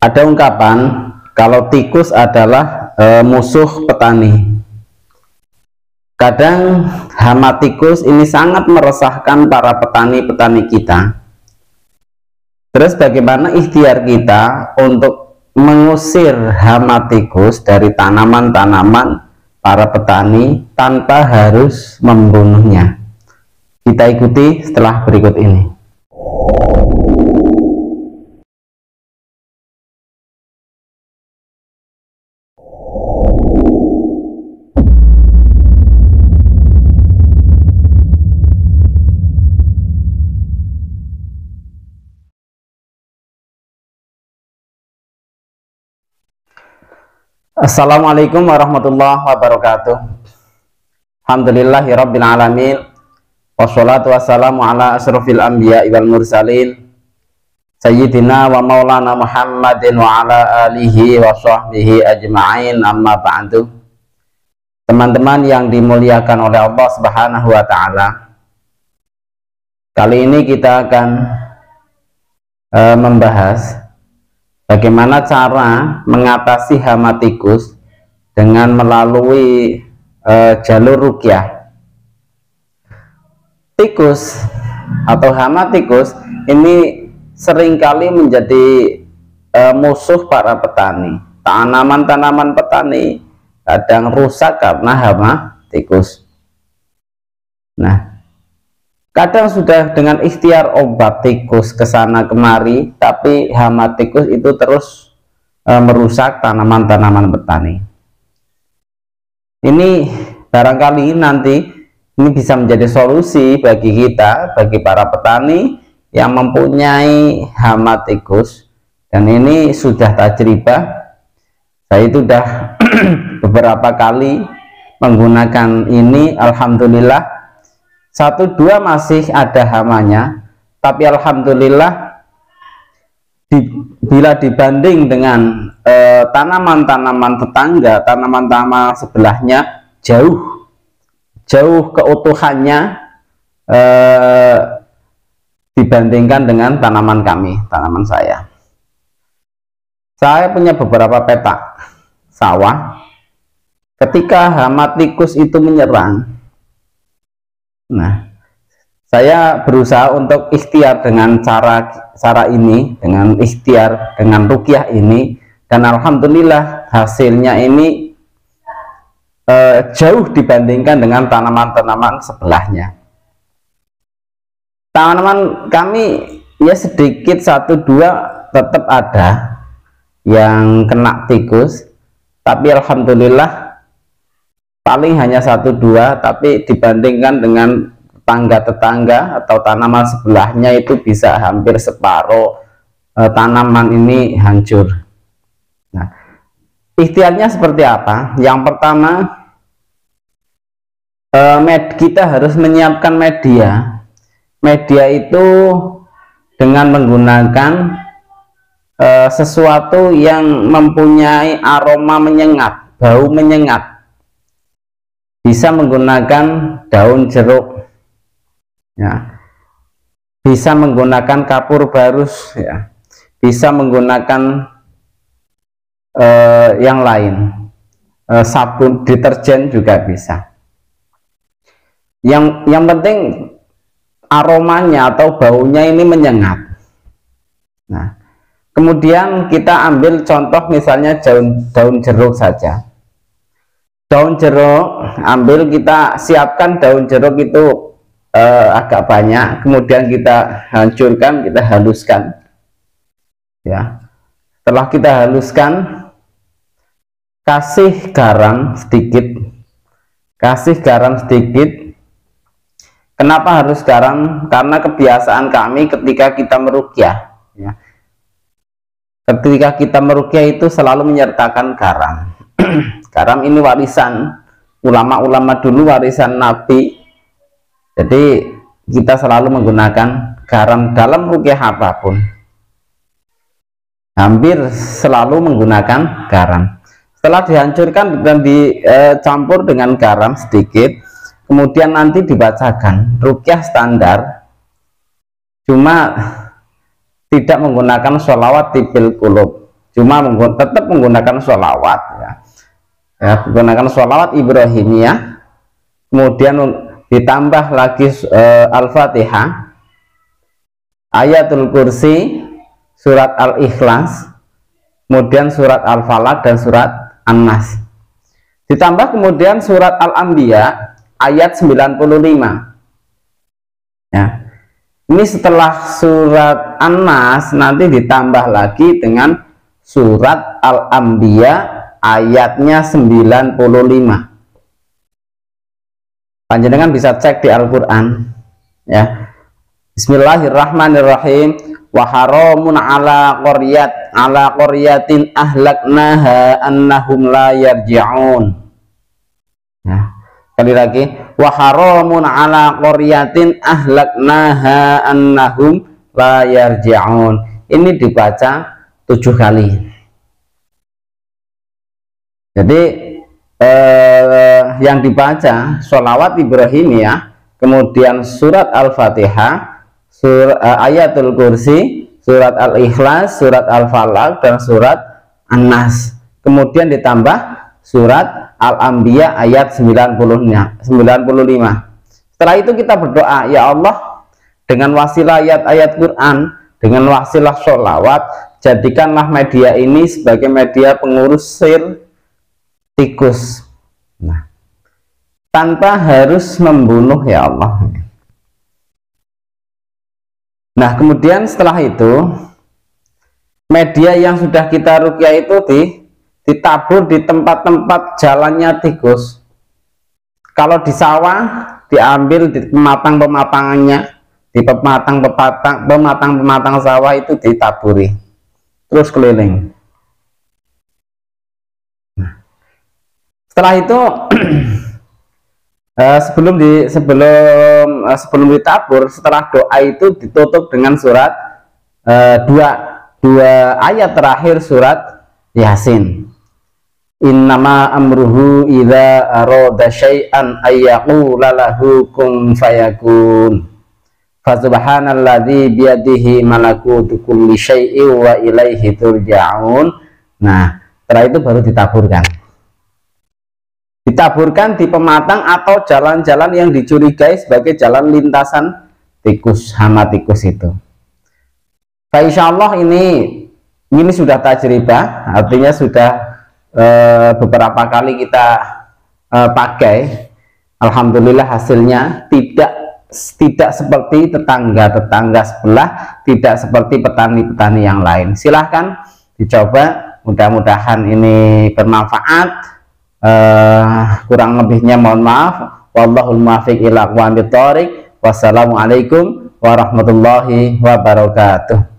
Ada ungkapan kalau tikus adalah musuh petani. Kadang hama tikus ini sangat meresahkan para petani-petani kita. Terus bagaimana ikhtiar kita untuk mengusir hama tikus dari tanaman-tanaman para petani tanpa harus membunuhnya? Kita ikuti setelah berikut ini. Assalamualaikum warahmatullahi wabarakatuh. Alhamdulillahirabbil alamin. Wassalatu wassalamu ala asrofil anbiya wal mursalin sayyidina wa maulana Muhammadin wa ala alihi wa sahbihi ajma'in, amma ba'du. Teman-teman yang dimuliakan oleh Allah Subhanahu wa ta'ala, kali ini kita akan membahas bagaimana cara mengatasi hama tikus dengan melalui jalur ruqyah. Tikus atau hama tikus ini seringkali menjadi musuh para petani. Tanaman-tanaman petani kadang rusak karena hama tikus. Nah, kadang sudah dengan ikhtiar obat tikus kesana kemari, tapi hama tikus itu terus merusak tanaman-tanaman petani. Ini barangkali nanti ini bisa menjadi solusi bagi kita, bagi para petani yang mempunyai hama tikus. Dan ini sudah tajribah, saya itu sudah beberapa kali menggunakan ini. Alhamdulillah, 1-2 masih ada hamanya, tapi alhamdulillah bila dibanding dengan tanaman-tanaman tetangga, tanaman-tanaman sebelahnya, jauh keutuhannya dibandingkan dengan tanaman kami, tanaman saya. Saya punya beberapa petak sawah. Ketika hama tikus itu menyerang, nah, saya berusaha untuk ikhtiar dengan cara ini, dengan ikhtiar dengan ruqyah ini, dan alhamdulillah hasilnya ini jauh dibandingkan dengan tanaman-tanaman sebelahnya. Tanaman kami ya sedikit 1-2 tetap ada yang kena tikus, tapi alhamdulillah paling hanya 1-2, tapi dibandingkan dengan tetangga-tetangga atau tanaman sebelahnya itu bisa hampir separuh tanaman ini hancur. Nah, ikhtiarnya seperti apa? Yang pertama, kita harus menyiapkan media. Media itu dengan menggunakan sesuatu yang mempunyai aroma menyengat, bau menyengat. Bisa menggunakan daun jeruk, ya, bisa menggunakan kapur barus, ya, bisa menggunakan yang lain, sabun, deterjen juga bisa. Yang penting aromanya atau baunya ini menyengat. Nah, kemudian kita ambil contoh misalnya daun jeruk saja. Daun jeruk, ambil, kita siapkan daun jeruk itu agak banyak, kemudian kita hancurkan, kita haluskan, ya. Setelah kita haluskan, kasih garam sedikit. Kenapa harus garam? Karena kebiasaan kami ketika kita meruqyah, ya, ketika kita meruqyah itu selalu menyertakan garam. Garam ini warisan ulama-ulama dulu, warisan Nabi. Jadi kita selalu menggunakan garam dalam ruqyah apapun, hampir selalu menggunakan garam. Setelah dihancurkan dan dicampur dengan garam sedikit, kemudian nanti dibacakan ruqyah standar, cuma tidak menggunakan sholawat tibil qulub, cuma tetap menggunakan sholawat ya. Menggunakan sholawat Ibrahimiyah, kemudian ditambah lagi Al-Fatihah, Ayatul Kursi, surat Al-Ikhlas, kemudian surat Al-Falaq dan surat An-Nas. Ditambah kemudian surat Al-Anbiya ayat 95. Ya. Ini setelah surat An-Nas nanti ditambah lagi dengan surat Al-Anbiya ayatnya 95. Panjenengan bisa cek di Al-Qur'an ya. Bismillahirrahmanirrahim. Wa haramun ala qaryatin ahlaknaha annahum la yarji'un. Ya. Sekali lagi, wa haramun ala qaryatin ahlaknaha annahum la yarji'un. Ini dibaca 7 kali. Jadi yang dibaca sholawat Ibrahimiyah, kemudian surat Al-Fatihah, Ayatul Kursi, surat Al-Ikhlas, surat Al-Falaq dan surat An-Nas, kemudian ditambah surat Al-Anbiya ayat 95. Setelah itu kita berdoa, ya Allah, dengan wasilah ayat-ayat Quran, dengan wasilah sholawat, jadikanlah media ini sebagai media pengusir tikus, nah, tanpa harus membunuh, ya Allah. Nah, kemudian setelah itu media yang sudah kita ruqyah itu ditabur di tempat-tempat jalannya tikus. Kalau di sawah diambil di pematang-pematangannya, di pematang-pematang sawah itu ditaburi, terus keliling. Nah, setelah itu sebelum ditabur, setelah doa itu ditutup dengan surat dua ayat terakhir surat Yasin. Innama amruhu idza arada syai'an ayyaqula lahu kun fayakun. Fasubhanalladzi biyadihi malakutu kulli syai'in wa ilaihi turja'un. Nah, setelah itu baru ditaburkan. Ditaburkan di pematang atau jalan-jalan yang dicurigai sebagai jalan lintasan tikus, hama tikus itu. Nah, insya Allah ini sudah tajribah, artinya sudah beberapa kali kita pakai. Alhamdulillah hasilnya tidak seperti tetangga-tetangga sebelah, tidak seperti petani-petani yang lain. Silahkan dicoba, mudah-mudahan ini bermanfaat. Kurang lebihnya mohon maaf. Wallahul muwaffiq ila aqwamit thoriq. Wassalamualaikum warahmatullahi wabarakatuh.